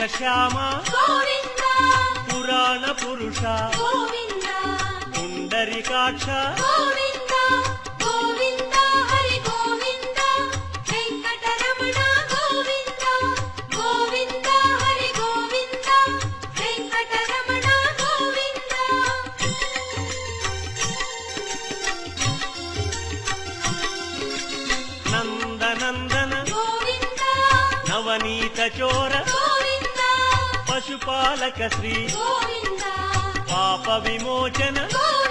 శ్యామ గోవింద పురాణ పురుష గోవింద పుండరీకాక్ష గోవింద గోవింద హరి గోవింద వెంకటరమణ గోవింద గోవింద హరి గోవింద వెంకటరమణ గోవింద నందనందన గోవింద నవనీత చోర గోవింద పశుపాలక శ్రీ గోవింద పాప విమోచన గోవింద